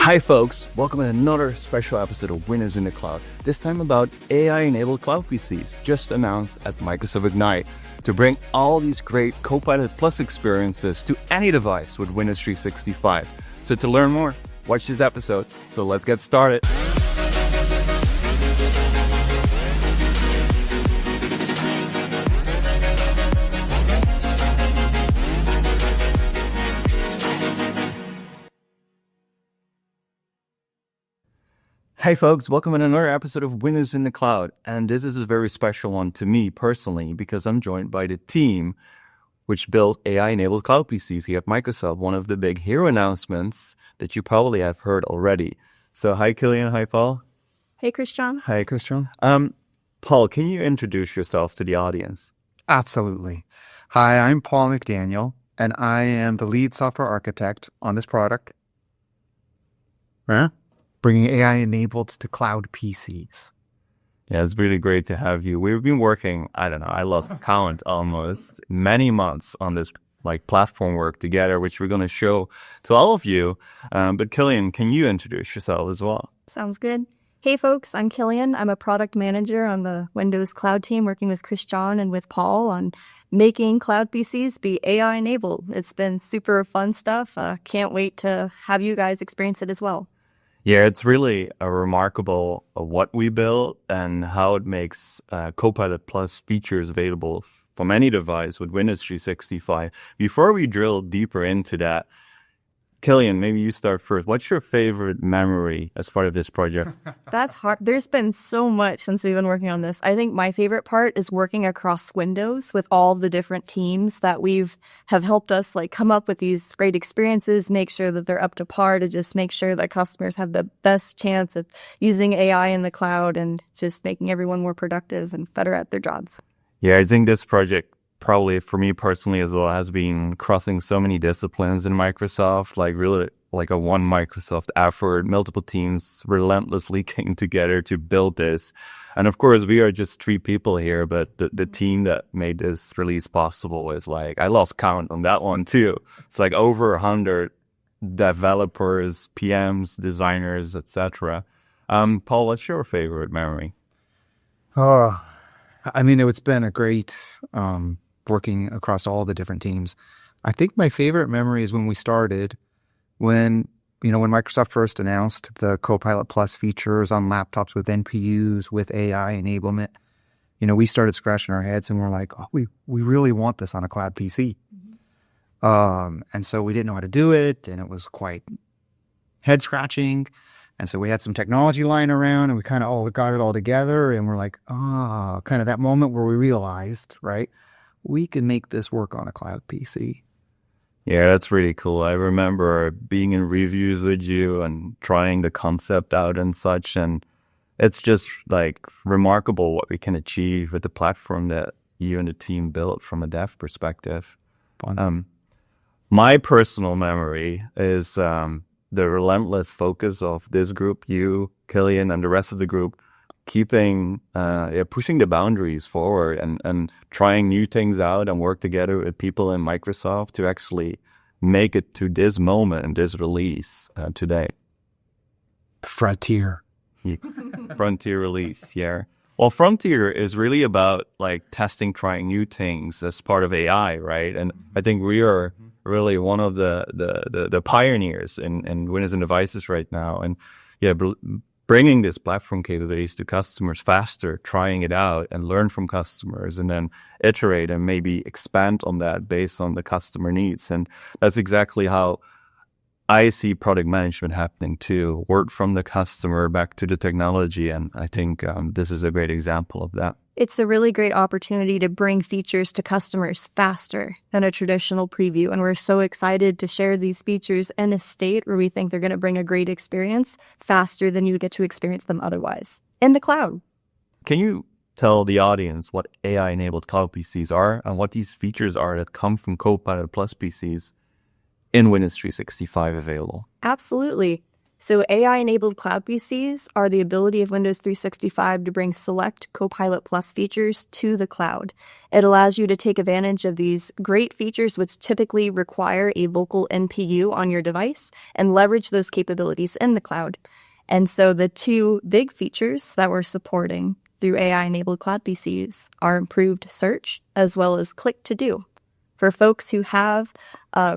Hi folks, welcome to another special episode of Winners in the Cloud. This time about AI-enabled Cloud PCs, just announced at Microsoft Ignite, to bring all these great Copilot Plus experiences to any device with Windows 365. So to learn more, watch this episode. So let's get started. Hey folks, welcome to another episode of Winners in the Cloud. And this is a very special one to me personally because I'm joined by the team which built AI-enabled Cloud PCs here at Microsoft, one of the big hero announcements that you probably have heard already. So hi Killian, hi Paul. Hey Christiaan. Hi Christiaan. Paul, can you introduce yourself to the audience? Absolutely. Hi, I'm Paul McDaniel, and I am the lead software architect on this product. Bringing AI-enabled to Cloud PCs. Yeah, it's really great to have you. We've been working, I lost count almost, many months on this platform work together, which we're going to show to all of you. But Killian, can you introduce yourself as well? Sounds good. Hey folks, I'm Killian. I'm a product manager on the Windows Cloud team working with Christiaan and with Paul on making Cloud PCs be AI enabled. It's been super fun stuff. Can't wait to have you guys experience it as well. Yeah, it's really a remarkable what we built and how it makes Copilot Plus features available from any device with Windows 365. Before we drill deeper into that, Killian, maybe you start first. What's your favorite memory as part of this project? That's hard. There's been so much since we've been working on this. I think my favorite part is working across Windows with all the different teams that have helped us come up with these great experiences, make sure that they're up to par to just make sure that customers have the best chance of using AI in the cloud and just making everyone more productive and better at their jobs. Yeah, I think this project probably for me personally as well has been crossing so many disciplines in Microsoft, really like a one Microsoft effort. Multiple teams relentlessly came together to build this. And of course, we are just 3 people here, but the team that made this release possible is I lost count on that one too. It's over 100 developers, PMs, designers, etc. Paul, what's your favorite memory? It's been a great working across all the different teams. I think my favorite memory is when we started, when Microsoft first announced the Copilot Plus features on laptops with NPUs, with AI enablement. We started scratching our heads and we're like, oh, we really want this on a cloud PC. And so we didn't know how to do it, and it was quite head scratching. And so we had some technology lying around, and we kind of all got it all together, and we're like, kind of that moment where we realized, right, we can make this work on a cloud PC. Yeah, that's really cool. I remember being in reviews with you and trying the concept out and such, and it's just remarkable what we can achieve with the platform that you and the team built from a dev perspective. Fun. My personal memory is the relentless focus of this group, you, Killian, and the rest of the group, pushing the boundaries forward and trying new things out and work together with people in Microsoft to actually make it to this moment and this release today. The frontier. Frontier release, yeah. Well, Frontier is really about testing, trying new things as part of AI, right? And I think we are really one of the pioneers in Windows and devices right now. And bringing this platform capabilities to customers faster, trying it out and learn from customers and then iterate and maybe expand on that based on the customer needs. And that's exactly how I see product management happening too. Work from the customer back to the technology. And I think this is a great example of that. It's a really great opportunity to bring features to customers faster than a traditional preview. And we're so excited to share these features in a state where we think they're going to bring a great experience faster than you get to experience them otherwise in the cloud. Can you tell the audience what AI-enabled Cloud PCs are and what these features are that come from Copilot Plus PCs in Windows 365 available? Absolutely. So AI-enabled Cloud PCs are the ability of Windows 365 to bring select Copilot Plus features to the cloud. It allows you to take advantage of these great features which typically require a local NPU on your device and leverage those capabilities in the cloud. And so the two big features that we're supporting through AI-enabled Cloud PCs are improved search as well as click to do. For folks who have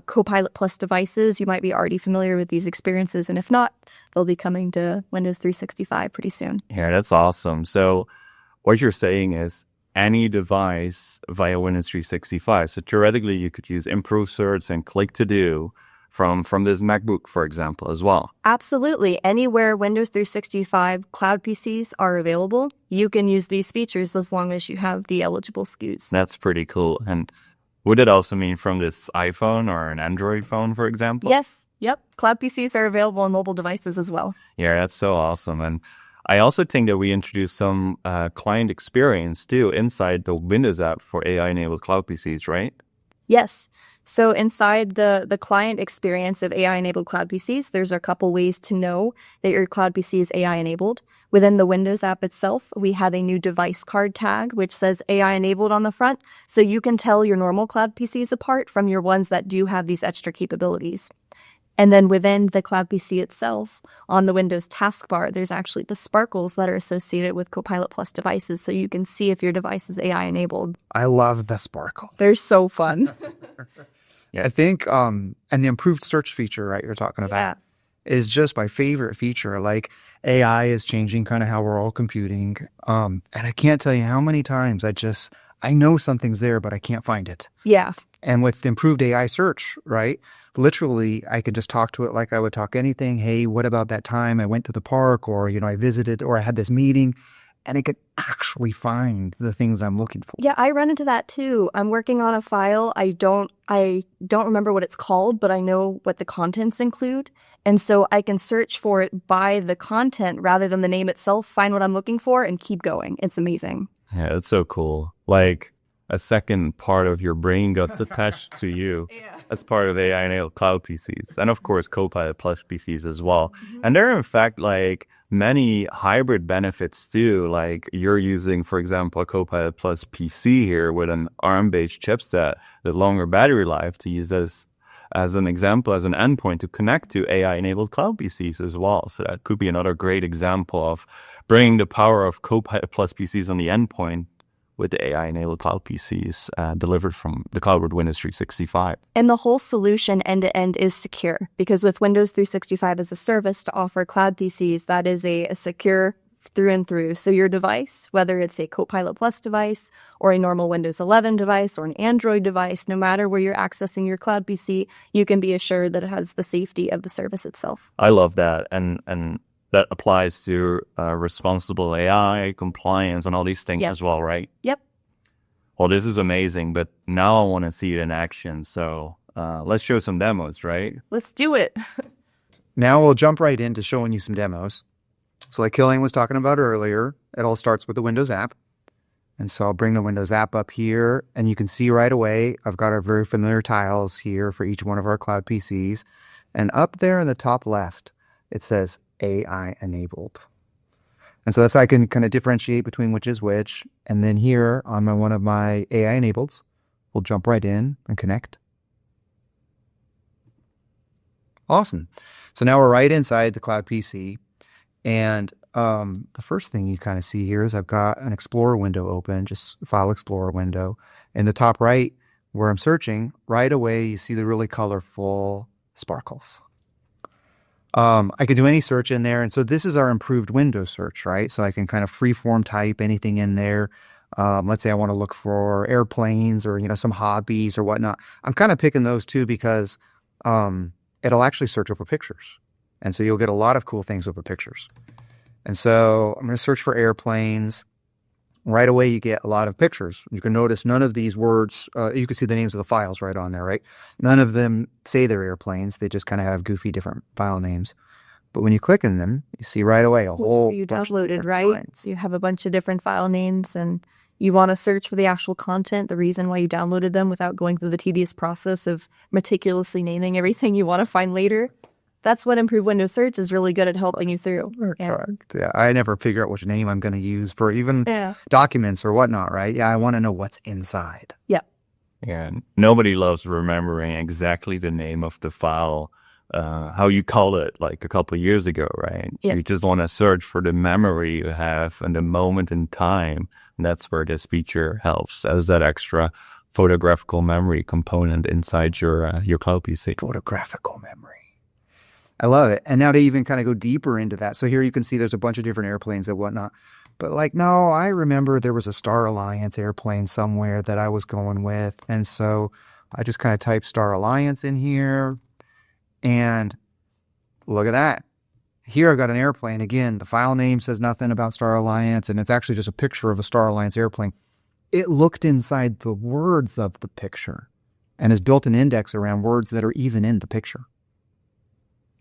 Copilot Plus devices, you might be already familiar with these experiences, and if not, they'll be coming to Windows 365 pretty soon. Yeah, that's awesome. So what you're saying is any device via Windows 365. So theoretically, you could use improved search and click to do from this MacBook, for example, as well. Absolutely. Anywhere Windows 365 Cloud PCs are available, you can use these features as long as you have the eligible SKUs. That's pretty cool. And would it also mean from this iPhone or an Android phone, for example? Yes. Yep. Cloud PCs are available on mobile devices as well. Yeah, that's so awesome. And I also think that we introduced some client experience too inside the Windows app for AI-enabled Cloud PCs, right? Yes. So inside the client experience of AI-enabled Cloud PCs, there's a couple ways to know that your Cloud PC is AI-enabled. Within the Windows app itself, we have a new device card tag, which says AI-enabled on the front, so you can tell your normal Cloud PCs apart from your ones that do have these extra capabilities. And then within the Cloud PC itself, on the Windows taskbar, there's actually the sparkles that are associated with Copilot Plus devices, so you can see if your device is AI-enabled. I love the sparkle. They're so fun. Yeah, I think, and the improved search feature, right, you're talking about, is just my favorite feature. Like, AI is changing kind of how we're all computing. And I can't tell you how many times I know something's there, but I can't find it. Yeah. And with improved AI search, right, literally, I could just talk to it like I would talk anything. Hey, what about that time I went to the park, or, I visited, or I had this meeting, and it could actually find the things I'm looking for. Yeah, I run into that too. I'm working on a file. I don't remember what it's called, but I know what the contents include. And so I can search for it by the content rather than the name itself, find what I'm looking for, and keep going. It's amazing. Yeah, that's so cool. Like a second part of your brain got attached to you as part of AI-enabled Cloud PCs. And of course, Copilot Plus PCs as well. Mm-hmm. And there are in fact like many hybrid benefits too. Like you're using, for example, a Copilot Plus PC here with an ARM-based chipset with longer battery life to use this as an example, as an endpoint to connect to AI-enabled Cloud PCs as well. So that could be another great example of bringing the power of Copilot Plus PCs on the endpoint with the AI-enabled Cloud PCs delivered from the cloud with Windows 365. And the whole solution end-to-end is secure, because with Windows 365 as a service to offer Cloud PCs, that is a secure through and through. So your device, whether it's a Copilot Plus device or a normal Windows 11 device or an Android device, no matter where you're accessing your Cloud PC, you can be assured that it has the safety of the service itself. I love that. And that applies to responsible AI, compliance, and all these things as well, right? Yep. Well, this is amazing, but now I want to see it in action. So let's show some demos, right? Let's do it. Now we'll jump right into showing you some demos. So like Killian was talking about earlier, it all starts with the Windows app. And so I'll bring the Windows app up here, and you can see right away, I've got our very familiar tiles here for each one of our Cloud PCs. And up there in the top left, it says AI-enabled. And so that's how I can kind of differentiate between which is which. And then here on one of my AI-enableds, we'll jump right in and connect. Awesome. So now we're right inside the Cloud PC. And the first thing you kind of see here is I've got an Explorer window open, just File Explorer window. In the top right, where I'm searching, right away you see the really colorful sparkles. I can do any search in there. And so this is our improved Windows search, right? So I can kind of freeform type anything in there. Let's say I want to look for airplanes or, some hobbies or whatnot. I'm kind of picking those too because it'll actually search over pictures. And so you'll get a lot of cool things over pictures. And so I'm going to search for airplanes. Right away, you get a lot of pictures. You can notice none of these words, you can see the names of the files right on there, right? None of them say they're airplanes. They just kind of have goofy different file names. But when you click in them, you see right away a whole you downloaded, right? So you have a bunch of different file names, and you want to search for the actual content, the reason why you downloaded them without going through the tedious process of meticulously naming everything you want to find later. That's what improved Windows search is really good at helping you through. Correct. Yeah, I never figure out which name I'm going to use for even Yeah. documents or whatnot, right? Yeah, I want to know what's inside. Yeah. Yeah, nobody loves remembering exactly the name of the file, how you call it like a couple of years ago, right? Yeah. You just want to search for the memory you have and the moment in time. And that's where this feature helps as that extra photographical memory component inside your Cloud PC. Photographical memory. I love it. And now to even kind of go deeper into that. So here you can see there's a bunch of different airplanes and whatnot. But like, no, I remember there was a Star Alliance airplane somewhere that I was going with. And so I just kind of typed Star Alliance in here. And look at that. Here I've got an airplane. Again, the file name says nothing about Star Alliance. And it's actually just a picture of a Star Alliance airplane. It looked inside the words of the picture and has built an index around words that are even in the picture.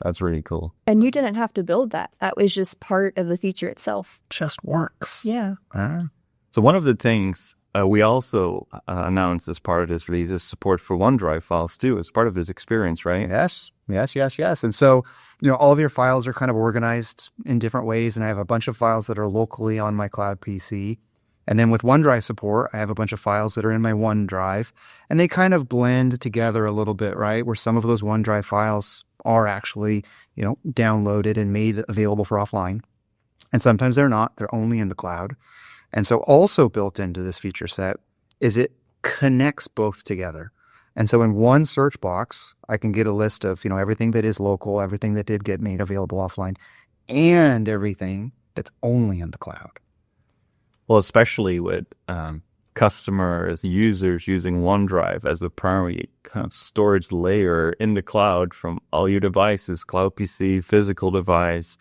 That's really cool. And you didn't have to build that. That was just part of the feature itself. Just works. Yeah. So one of the things we also announced as part of this release is support for OneDrive files too, as part of this experience, right? Yes. And so, all of your files are kind of organized in different ways. And I have a bunch of files that are locally on my Cloud PC. And then with OneDrive support, I have a bunch of files that are in my OneDrive. And they kind of blend together a little bit, right? Where some of those OneDrive files are actually, downloaded and made available for offline. And sometimes they're not. They're only in the cloud. And so also built into this feature set is it connects both together. And so in one search box, I can get a list of, everything that is local, everything that did get made available offline, and everything that's only in the cloud. Well, especially with customers, users using OneDrive as a primary kind of storage layer in the cloud from all your devices, Cloud PC, physical device,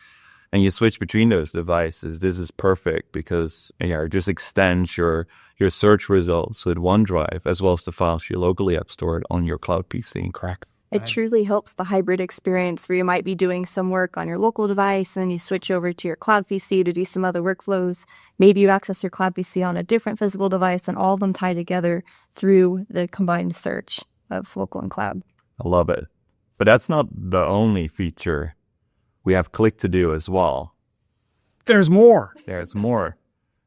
and you switch between those devices. This is perfect because it just extends your search results with OneDrive as well as the files you locally have stored on your Cloud PC. Correct. It truly helps the hybrid experience where you might be doing some work on your local device and then you switch over to your Cloud PC to do some other workflows. Maybe you access your Cloud PC on a different physical device and all of them tie together through the combined search of local and cloud. I love it. But that's not the only feature. We have Click to Do as well. There's more. There's more.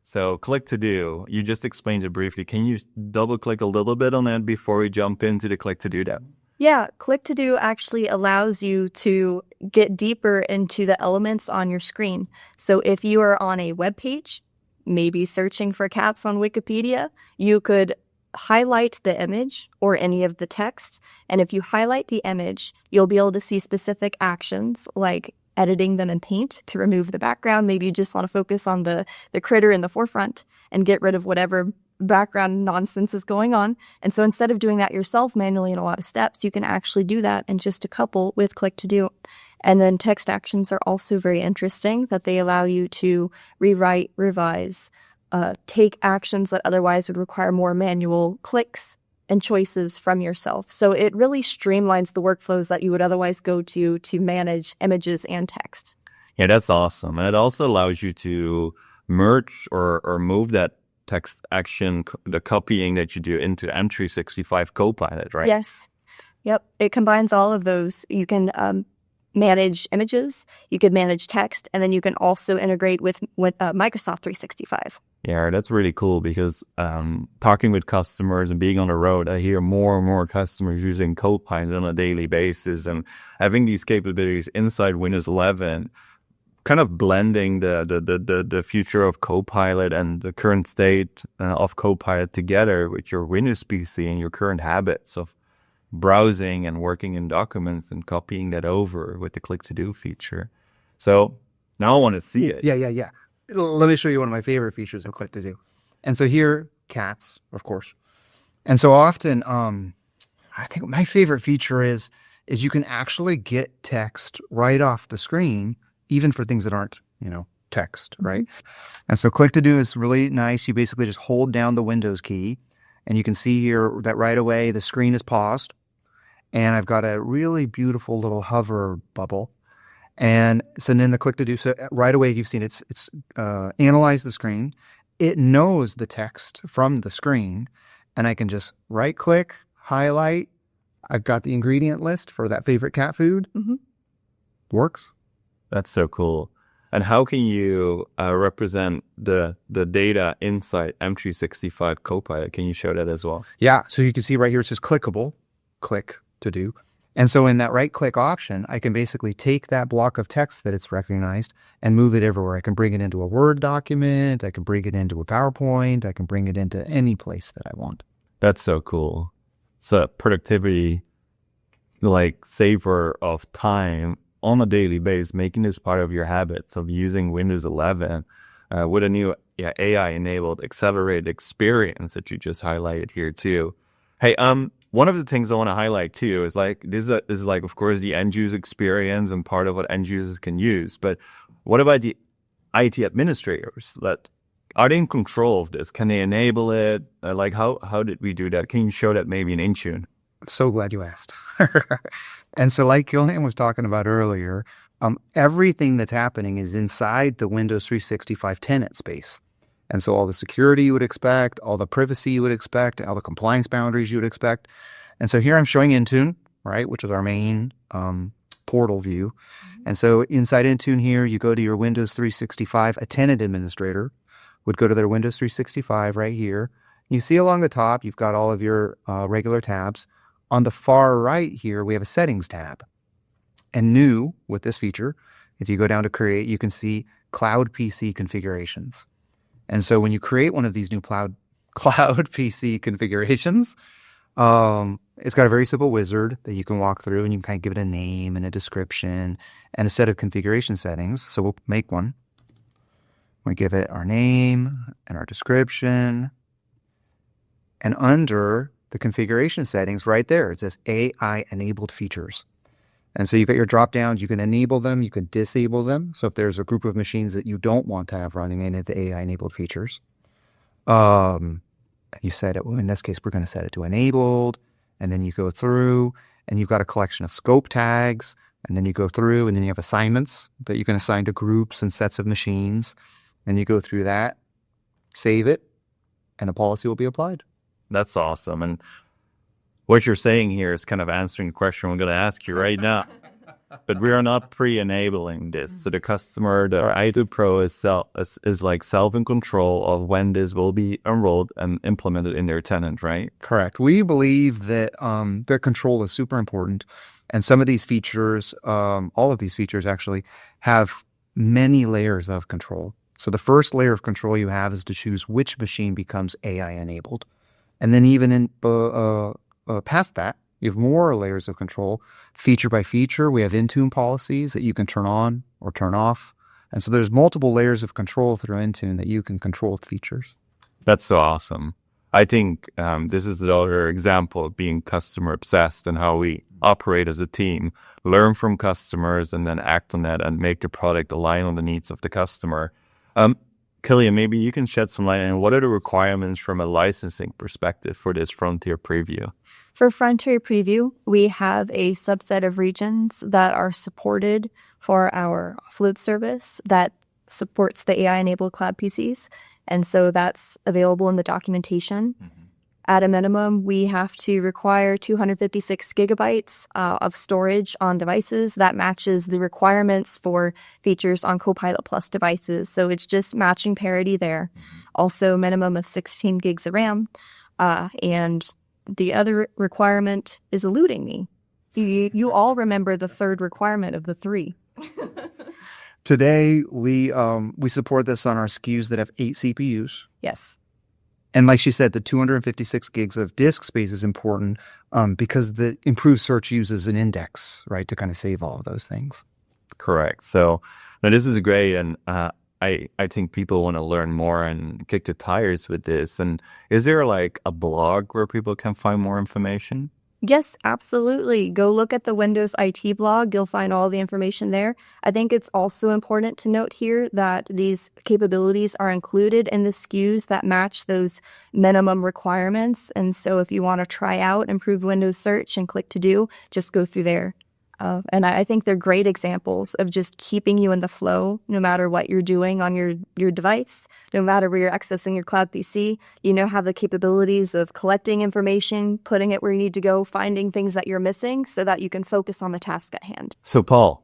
So Click to Do, you just explained it briefly. Can you double click a little bit on that before we jump into the Click to Do tab? Yeah, Click to Do actually allows you to get deeper into the elements on your screen. So if you are on a web page, maybe searching for cats on Wikipedia, you could highlight the image or any of the text. And if you highlight the image, you'll be able to see specific actions like editing them in Paint to remove the background. Maybe you just want to focus on the critter in the forefront and get rid of whatever background nonsense is going on. And so instead of doing that yourself manually in a lot of steps, you can actually do that in just a couple with Click to Do. And then text actions are also very interesting, that they allow you to rewrite, revise, take actions that otherwise would require more manual clicks and choices from yourself. So it really streamlines the workflows that you would otherwise go to manage images and text. Yeah, that's awesome. And it also allows you to merge or move that text action, the copying that you do into M365 Copilot, right? Yes. Yep. It combines all of those. You can manage images, you can manage text, and then you can also integrate with Microsoft 365. Yeah, that's really cool because talking with customers and being on the road, I hear more and more customers using Copilot on a daily basis, and having these capabilities inside Windows 11, kind of blending the future of Copilot and the current state of Copilot together with your Windows PC and your current habits of browsing and working in documents and copying that over with the Click to Do feature. So now I want to see it. Yeah. Let me show you one of my favorite features of Click to Do. And so here, cats, of course. And so often, I think my favorite feature is you can actually get text right off the screen, even for things that aren't, text, right? And so Click to Do is really nice. You basically just hold down the Windows key, and you can see here that right away the screen is paused. And I've got a really beautiful little hover bubble. And so then the Click to Do, so right away you've seen it's analyzed the screen. It knows the text from the screen, and I can just right click, highlight. I've got the ingredient list for that favorite cat food. works. That's so cool. And how can you represent the data inside M365 Copilot? Can you show that as well? Yeah, so you can see right here it says clickable, click to do. And so in that right click option, I can basically take that block of text that it's recognized and move it everywhere. I can bring it into a Word document, I can bring it into a PowerPoint, I can bring it into any place that I want. That's so cool. It's a productivity like saver of time on a daily basis, making this part of your habits of using Windows 11 with a new AI-enabled accelerated experience that you just highlighted here too. Hey, one of the things I want to highlight too is like this is like, of course, the end user experience and part of what end users can use. But what about the IT administrators? That are they in control of this? Can they enable it? Like how did we do that? Can you show that maybe in Intune? I'm so glad you asked. And so like Killian was talking about earlier, everything that's happening is inside the Windows 365 tenant space. And so all the security you would expect, all the privacy you would expect, all the compliance boundaries you would expect. And so here I'm showing Intune, right, which is our main portal view. And so inside Intune here, you go to your Windows 365, a tenant administrator would go to their Windows 365 right here. You see along the top, you've got all of your regular tabs. On the far right here, we have a settings tab. And new with this feature, if you go down to create, you can see Cloud PC configurations. And so when you create one of these new Cloud PC configurations, it's got a very simple wizard that you can walk through and you can kind of give it a name and a description and a set of configuration settings. So we'll make one. We give it our name and our description. And under the configuration settings right there, it says AI-enabled features. And so you've got your drop downs, you can enable them, you can disable them. So if there's a group of machines that you don't want to have running any of the AI-enabled features, you set it, in this case, we're going to set it to enabled, and then you go through and you've got a collection of scope tags, and then you go through and then you have assignments that you can assign to groups and sets of machines. And you go through that, save it, and the policy will be applied. That's awesome. And what you're saying here is kind of answering the question I'm going to ask you right now. But we are not pre-enabling this. So the customer, the IT pro is like self in control of when this will be enrolled and implemented in their tenant, right? Correct. We believe that their control is super important. And some of these features, all of these features actually have many layers of control. So the first layer of control you have is to choose which machine becomes AI enabled. And then even in past that, you have more layers of control. Feature by feature, we have Intune policies that you can turn on or turn off. And so there's multiple layers of control through Intune that you can control features. That's so awesome. I think this is another example of being customer obsessed and how we operate as a team, learn from customers and then act on that and make the product align on the needs of the customer. Killian, maybe you can shed some light on what are the requirements from a licensing perspective for this Frontier Preview? For Frontier Preview, we have a subset of regions that are supported for our offload service that supports the AI-enabled Cloud PCs. And so that's available in the documentation. At a minimum, we have to require 256 gigabytes of storage on devices. That matches the requirements for features on Copilot Plus devices. So it's just matching parity there. Also, minimum of 16 gigs of RAM. And the other requirement is eluding me. You all remember the third requirement of the three. Today, we support this on our SKUs that have 8 CPUs. Yes. And like she said, the 256 gigs of disk space is important because the improved search uses an index, right, to kind of save all of those things. Correct. So now this is great, and I think people want to learn more and kick the tires with this. And is there like a blog where people can find more information? Yes, absolutely. Go look at the Windows IT blog. You'll find all the information there. I think it's also important to note here that these capabilities are included in the SKUs that match those minimum requirements. And so if you want to try out improved Windows search and click to do, just go through there. And I think they're great examples of just keeping you in the flow, no matter what you're doing on your device, no matter where you're accessing your Cloud PC. You now have the capabilities of collecting information, putting it where you need to go, finding things that you're missing so that you can focus on the task at hand. So Paul,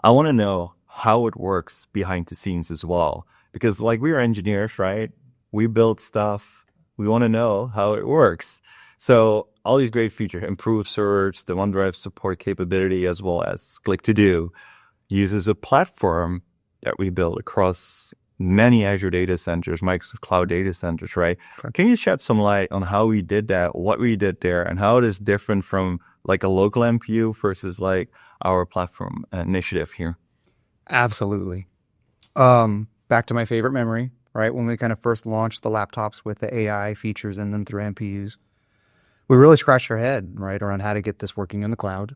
I want to know how it works behind the scenes as well. Because like we are engineers, right? We build stuff. We want to know how it works. So all these great features, improve search, the OneDrive support capability, as well as click to do, uses a platform that we build across many Azure data centers, Microsoft Cloud data centers, right? Okay. Can you shed some light on how we did that, what we did there, and how it is different from like a local MPU versus like our platform initiative here? Absolutely. Back to my favorite memory, right? When we kind of first launched the laptops with the AI features in them through MPUs, we really scratched our head, right, around how to get this working in the cloud,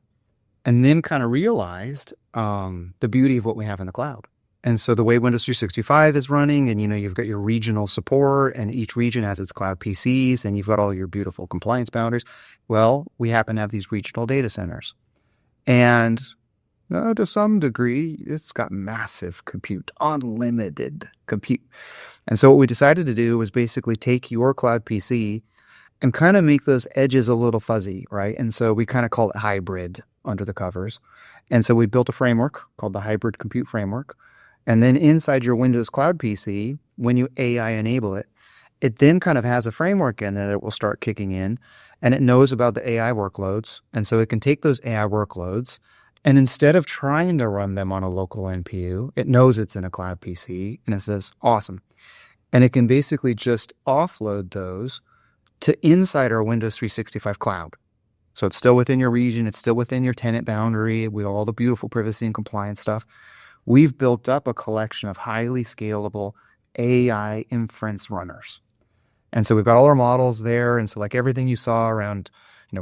and then kind of realized the beauty of what we have in the cloud. And so the way Windows 365 is running, and you've got your regional support, and each region has its cloud PCs, and you've got all your beautiful compliance boundaries. Well, we happen to have these regional data centers, and to some degree, it's got massive compute, unlimited compute. And so what we decided to do was basically take your cloud PC and kind of make those edges a little fuzzy, right? And so we kind of call it hybrid under the covers. And so we built a framework called the Hybrid Compute Framework. And then inside your Windows Cloud PC, when you AI enable it, it then kind of has a framework in it that will start kicking in, and it knows about the AI workloads. And so it can take those AI workloads, and instead of trying to run them on a local NPU, it knows it's in a cloud PC, and it says, awesome. And it can basically just offload those to inside our Windows 365 cloud. So it's still within your region, it's still within your tenant boundary with all the beautiful privacy and compliance stuff. We've built up a collection of highly scalable AI inference runners. And so we've got all our models there. And so like everything you saw around,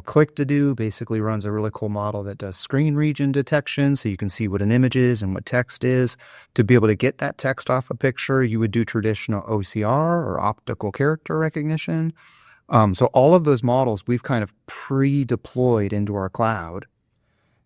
click to do basically runs a really cool model that does screen region detection. So you can see what an image is and what text is. To be able to get that text off a picture, you would do traditional OCR or optical character recognition. So all of those models we've kind of pre-deployed into our cloud.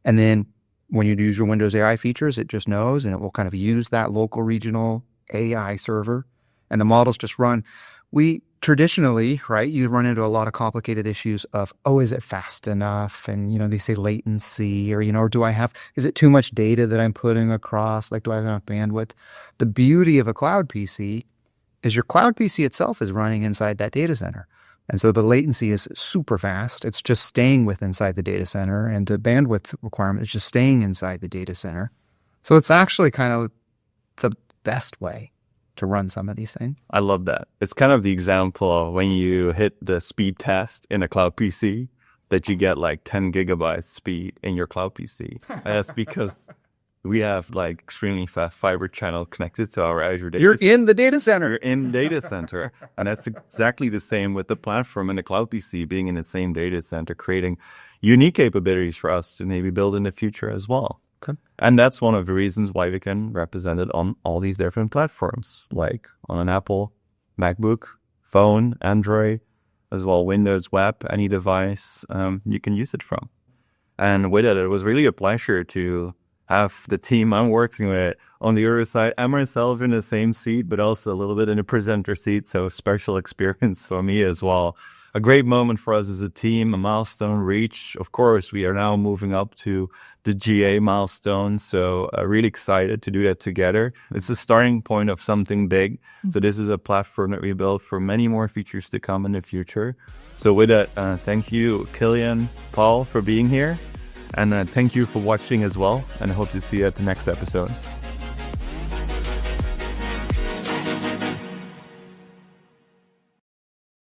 And then when you use your Windows AI features, it just knows, and it will kind of use that local regional AI server, and the models just run. We traditionally, right, you run into a lot of complicated issues of, is it fast enough? And, they say latency, or, is it too much data that I'm putting across? Like, do I have enough bandwidth? The beauty of a cloud PC is your cloud PC itself is running inside that data center. And so the latency is super fast. It's just staying inside the data center, and the bandwidth requirement is just staying inside the data center. So it's actually kind of the best way to run some of these things. I love that. It's kind of the example of when you hit the speed test in a cloud PC that you get like 10 gigabytes speed in your cloud PC. That's because we have like extremely fast fiber channel connected to our Azure data. You're in the data center. You're in data center. And that's exactly the same with the platform and the cloud PC being in the same data center, creating unique capabilities for us to maybe build in the future as well. Okay. And that's one of the reasons why we can represent it on all these different platforms, like on an Apple, MacBook, phone, Android, as well Windows, web, any device you can use it from. And with it was really a pleasure to have the team I'm working with on the other side and myself in the same seat, but also a little bit in the presenter seat. So a special experience for me as well. A great moment for us as a team, a milestone reach. Of course, we are now moving up to the GA milestone. So really excited to do that together. It's the starting point of something big. So this is a platform that we built for many more features to come in the future. So with that, thank you, Killian, Paul, for being here. And thank you for watching as well. And I hope to see you at the next episode.